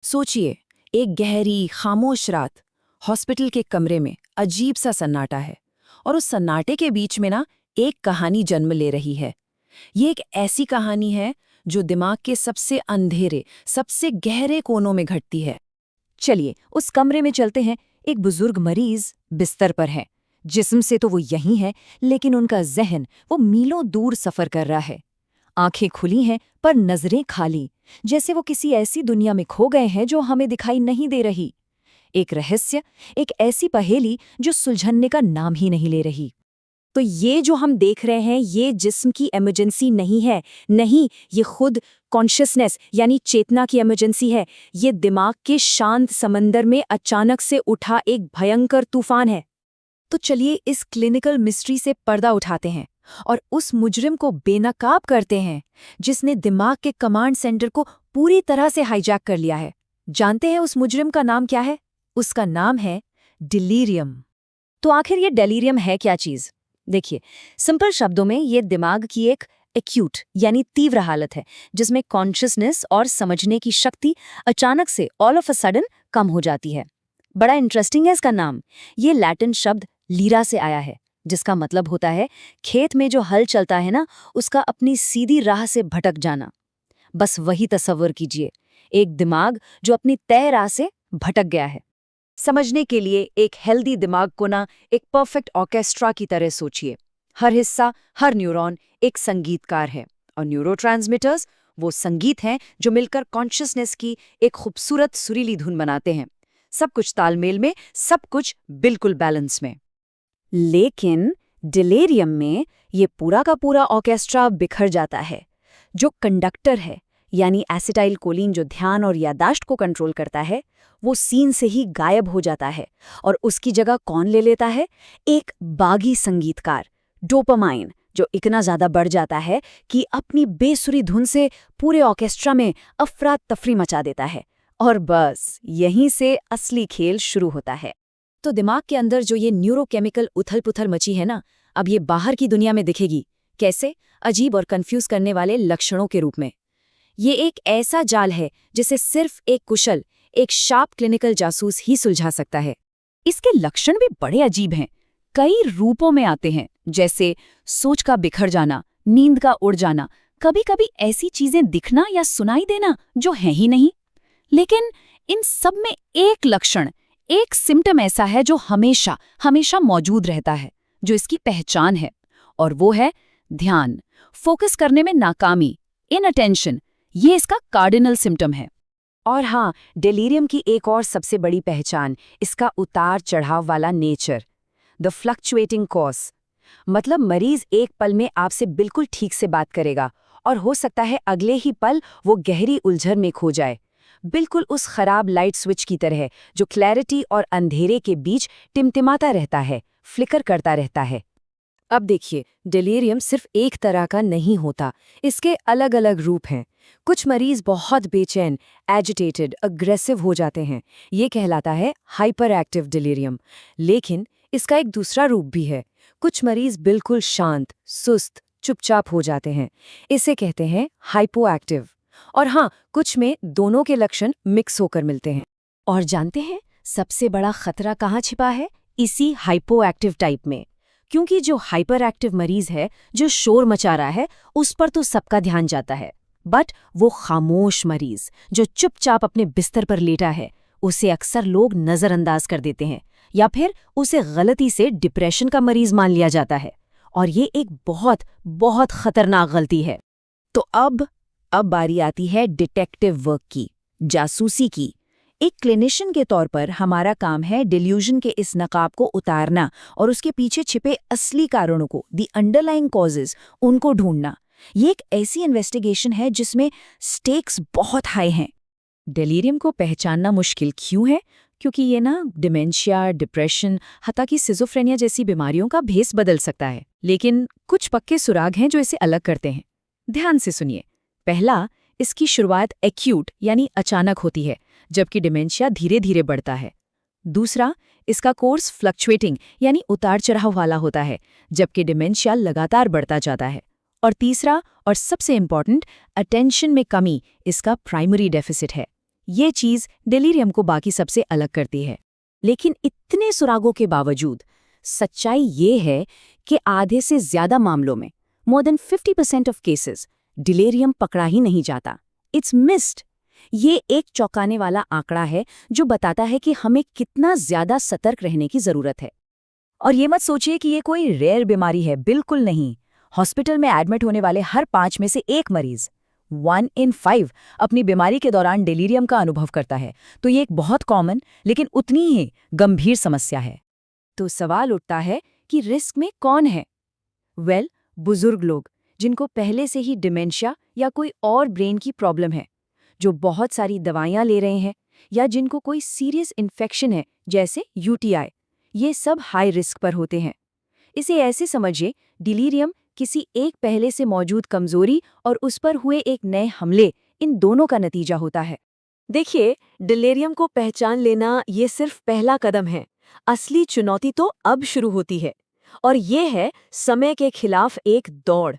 सोचिए, एक गहरी खामोश रात, हॉस्पिटल के कमरे में अजीब सा सन्नाटा है। और उस सन्नाटे के बीच में ना एक कहानी जन्म ले रही है। ये एक ऐसी कहानी है जो दिमाग के सबसे अंधेरे, सबसे गहरे कोनों में घटती है। चलिए उस कमरे में चलते हैं। एक बुजुर्ग मरीज बिस्तर पर है। जिस्म से तो वो यहीं है, लेकिन उनका जहन वो मीलों दूर सफर कर रहा है। आंखें खुली हैं पर नजरें खाली, जैसे वो किसी ऐसी दुनिया में खो गए हैं जो हमें दिखाई नहीं दे रही। एक रहस्य, एक ऐसी पहेली जो सुलझने का नाम ही नहीं ले रही। तो ये जो हम देख रहे हैं, ये जिस्म की इमरजेंसी नहीं है। नहीं, ये खुद कॉन्शियसनेस यानी चेतना की इमरजेंसी है। ये दिमाग के शांत समंदर में अचानक से उठा एक भयंकर तूफान है। तो चलिए इस क्लिनिकल मिस्ट्री से पर्दा उठाते हैं और उस मुजरिम को बेनकाब करते हैं जिसने दिमाग के कमांड सेंटर को पूरी तरह से हाईजैक कर लिया है। जानते हैं उस मुजरिम का नाम क्या है? उसका नाम है डिलीरियम। तो आखिर ये डेलीरियम है क्या चीज? देखिए, सिंपल शब्दों में ये दिमाग की एक एक्यूट यानी तीव्र हालत है जिसमें कॉन्शियसनेस और समझने की शक्ति अचानक से ऑल ऑफ अ सडन कम हो जाती है। बड़ा इंटरेस्टिंग है इसका नाम। ये लैटिन शब्द लीरा से आया है, जिसका मतलब होता है खेत में जो हल चलता है ना, उसका अपनी सीधी राह से भटक जाना। बस वही तसव्वुर कीजिए, एक दिमाग जो अपनी तय राह से भटक गया है। समझने के लिए एक हेल्दी दिमाग को ना एक परफेक्ट ऑर्केस्ट्रा की तरह सोचिए। हर हिस्सा, हर न्यूरॉन एक संगीतकार है, और न्यूरोट्रांसमीटर्स वो संगीत हैं जो मिलकर कॉन्शियसनेस की एक खूबसूरत सुरीली धुन बनाते हैं। सब कुछ तालमेल में, सब कुछ बिल्कुल बैलेंस में। लेकिन डिलेरियम में ये पूरा का पूरा ऑर्केस्ट्रा बिखर जाता है। जो कंडक्टर है यानी एसिटाइल कोलिन, जो ध्यान और यादाश्त को कंट्रोल करता है, वो सीन से ही गायब हो जाता है। और उसकी जगह कौन ले लेता है? एक बागी संगीतकार, डोपामाइन, जो इतना ज्यादा बढ़ जाता है कि अपनी बेसुरी धुन से पूरे ऑर्केस्ट्रा में अफरा तफरी मचा देता है। और बस यहीं से असली खेल शुरू होता है। तो दिमाग के अंदर जो ये न्यूरोकेमिकल उथल पुथल मची है ना, अब ये बाहर की दुनिया में दिखेगी। कैसे? अजीब और कंफ्यूज करने वाले लक्षणों के रूप में। ये एक ऐसा जाल है जिसे सिर्फ एक कुशल, एक शार्प क्लिनिकल जासूस ही सुलझा सकता है। इसके लक्षण भी बड़े अजीब हैं, कई रूपों में आते हैं, जैसे सोच का बिखर जाना, नींद का उड़ जाना, कभी कभी ऐसी चीजें दिखना या सुनाई देना जो है ही नहीं। लेकिन इन सब में एक लक्षण, एक सिम्टम ऐसा है जो हमेशा हमेशा मौजूद रहता है, जो इसकी पहचान है, और वो है ध्यान, फोकस करने में नाकामी, इनअटेंशन। ये इसका कार्डिनल सिम्टम है। और हाँ, डेलीरियम की एक और सबसे बड़ी पहचान इसका उतार चढ़ाव वाला नेचर, द फ्लक्चुएटिंग कॉज। मतलब मरीज एक पल में आपसे बिल्कुल ठीक से बात करेगा, और हो सकता है अगले ही पल वो गहरी उलझन में खो जाए, बिल्कुल उस खराब लाइट स्विच की तरह जो क्लैरिटी और अंधेरे के बीच टिमटिमाता रहता है, फ्लिकर करता रहता है। अब देखिए, डिलीरियम सिर्फ एक तरह का नहीं होता, इसके अलग अलग रूप हैं। कुछ मरीज बहुत बेचैन, एजिटेटेड, अग्रेसिव हो जाते हैं, ये कहलाता है हाइपर एक्टिव डिलीरियम। लेकिन इसका एक दूसरा रूप भी है। कुछ मरीज बिल्कुल शांत, सुस्त, चुपचाप हो जाते हैं, इसे कहते हैं हाइपो एक्टिव। और हाँ, कुछ में दोनों के लक्षण मिक्स होकर मिलते हैं। और जानते हैं सबसे बड़ा खतरा कहाँ छिपा है? इसी हाइपो एक्टिव टाइप में। क्योंकि जो हाइपर एक्टिव मरीज है, जो शोर मचा रहा है, उस पर तो सबका ध्यान जाता है। बट वो खामोश मरीज जो चुपचाप अपने बिस्तर पर लेटा है, उसे अक्सर लोग नजरअंदाज कर देते हैं, या फिर उसे गलती से डिप्रेशन का मरीज मान लिया जाता है। और ये एक बहुत बहुत खतरनाक गलती है। तो अब बारी आती है डिटेक्टिव वर्क की, जासूसी की। एक क्लिनिशियन के तौर पर हमारा काम है डिल्यूजन के इस नकाब को उतारना और उसके पीछे छिपे असली कारणों को, दी अंडरलाइंग कॉजेज, उनको ढूंढना। ये एक ऐसी इन्वेस्टिगेशन है जिसमें स्टेक्स बहुत हाई हैं। डेलीरियम को पहचानना मुश्किल क्यों है? क्योंकि ये ना डिमेंशिया, डिप्रेशन, हत्ता कि सिजोफ्रेनिया जैसी बीमारियों का भेस बदल सकता है। लेकिन कुछ पक्के सुराग हैं जो इसे अलग करते हैं। ध्यान से सुनिए। पहला, इसकी शुरुआत एक्यूट यानी अचानक होती है, जबकि डिमेंशिया धीरे धीरे बढ़ता है। दूसरा, इसका कोर्स फ्लक्चुएटिंग यानी उतार चढ़ाव वाला होता है, जबकि डिमेंशिया लगातार बढ़ता जाता है। और तीसरा और सबसे इम्पॉर्टेंट, अटेंशन में कमी इसका प्राइमरी डेफिसिट है। ये चीज डिलीरियम को बाकी सबसे अलग करती है। लेकिन इतने सुरागों के बावजूद सच्चाई ये है कि आधे से ज्यादा मामलों में, more than 50% of cases, delirium पकड़ा ही नहीं जाता। It's missed. ये एक चौंकाने वाला आंकड़ा है जो बताता है कि हमें कितना ज्यादा सतर्क रहने की जरूरत है। और ये मत सोचिए कि ये कोई रेयर बीमारी है, बिल्कुल नहीं। हॉस्पिटल में एडमिट होने वाले हर 5 में से एक मरीज, 1 in 5, अपनी बीमारी के दौरान डिलीरियम का अनुभव करता है। तो ये एक बहुत कॉमन लेकिन उतनी ही गंभीर समस्या है। तो सवाल उठता है कि रिस्क में कौन है? बुजुर्ग लोग, जिनको पहले से ही डिमेंशिया या कोई और ब्रेन की प्रॉब्लम है, जो बहुत सारी दवाइयां ले रहे हैं, या जिनको कोई सीरियस इन्फेक्शन है जैसे UTI, ये सब हाई रिस्क पर होते हैं। इसे ऐसे समझिए, डिलीरियम किसी एक पहले से मौजूद कमजोरी और उस पर हुए एक नए हमले, इन दोनों का नतीजा होता है। देखिए, डिलीरियम को पहचान लेना ये सिर्फ पहला कदम है। असली चुनौती तो अब शुरू होती है, और ये है समय के खिलाफ एक दौड़।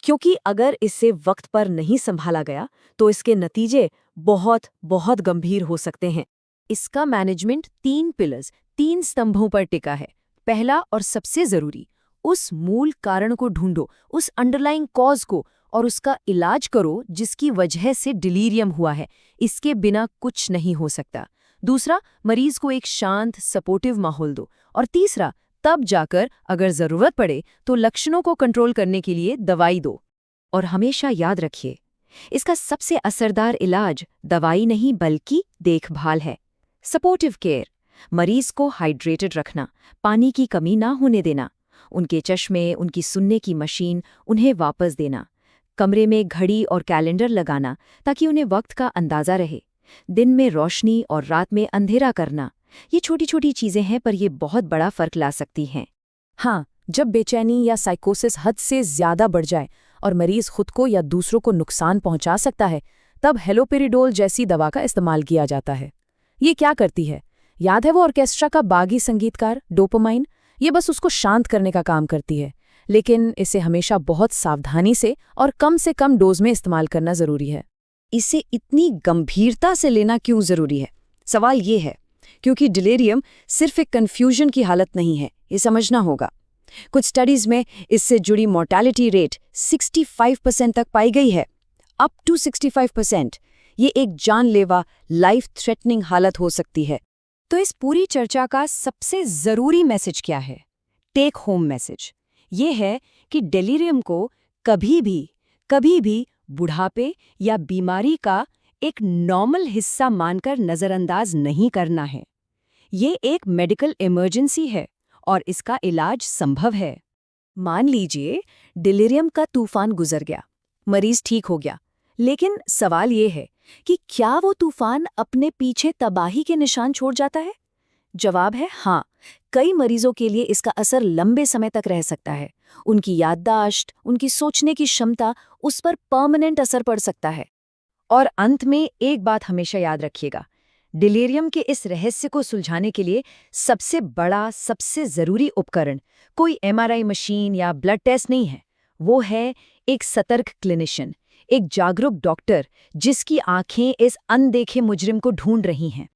क्योंकि अगर इसे वक्त पर नहीं संभाला गया तो इसके नतीजे बहुत बहुत गंभीर हो सकते हैं। इसका मैनेजमेंट 3 पिलर्स, 3 स्तंभों पर टिका है। पहला और सबसे जरूरी, उस मूल कारण को ढूंढो, उस अंडरलाइंग कॉज को, और उसका इलाज करो जिसकी वजह से डिलीरियम हुआ है। इसके बिना कुछ नहीं हो सकता। दूसरा, मरीज को एक शांत सपोर्टिव माहौल दो। और तीसरा, तब जाकर अगर जरूरत पड़े तो लक्षणों को कंट्रोल करने के लिए दवाई दो। और हमेशा याद रखिए, इसका सबसे असरदार इलाज दवाई नहीं बल्कि देखभाल है। सपोर्टिव केयर, मरीज को हाइड्रेटेड रखना, पानी की कमी ना होने देना, उनके चश्मे, उनकी सुनने की मशीन उन्हें वापस देना, कमरे में घड़ी और कैलेंडर लगाना ताकि उन्हें वक्त का अंदाजा रहे, दिन में रोशनी और रात में अंधेरा करना। ये छोटी छोटी चीजें हैं, पर ये बहुत बड़ा फर्क ला सकती हैं। हाँ, जब बेचैनी या साइकोसिस हद से ज्यादा बढ़ जाए और मरीज खुद को या दूसरों को नुकसान पहुंचा सकता है, तब हेलोपेरिडोल जैसी दवा का इस्तेमाल किया जाता है। ये क्या करती है? याद है वो ऑर्केस्ट्रा का बागी संगीतकार डोपामाइन? ये बस उसको शांत करने का काम करती है, लेकिन इसे हमेशा बहुत सावधानी से कम डोज में इस्तेमाल करना जरूरी है। इसे इतनी गंभीरता से लेना क्यों जरूरी है? सवाल ये है, क्योंकि डिलीरियम सिर्फ एक कन्फ्यूजन की हालत नहीं है, ये समझना होगा। कुछ स्टडीज में इससे जुड़ी मोर्टेलिटी रेट 65% तक पाई गई है, अप टू 65%। ये एक जानलेवा, लाइफ थ्रेटनिंग हालत हो सकती है। तो इस पूरी चर्चा का सबसे जरूरी मैसेज क्या है? टेक होम मैसेज ये है कि डिलीरियम को कभी भी बुढ़ापे या बीमारी का एक नॉर्मल हिस्सा मानकर नजरअंदाज नहीं करना है। ये एक मेडिकल इमरजेंसी है और इसका इलाज संभव है। मान लीजिए डिलीरियम का तूफान गुजर गया, मरीज ठीक हो गया, लेकिन सवाल ये है कि क्या वो तूफान अपने पीछे तबाही के निशान छोड़ जाता है? जवाब है हाँ। कई मरीजों के लिए इसका असर लंबे समय तक रह सकता है। उनकी याददाश्त, उनकी सोचने की क्षमता, उस पर परमानेंट असर पड़ सकता है। और अंत में एक बात हमेशा याद रखिएगा, डिलीरियम के इस रहस्य को सुलझाने के लिए सबसे बड़ा, सबसे जरूरी उपकरण कोई MRI मशीन या ब्लड टेस्ट नहीं है। वो है एक सतर्क क्लिनिशियन, एक जागरूक डॉक्टर जिसकी आंखें इस अनदेखे मुजरिम को ढूंढ रही हैं।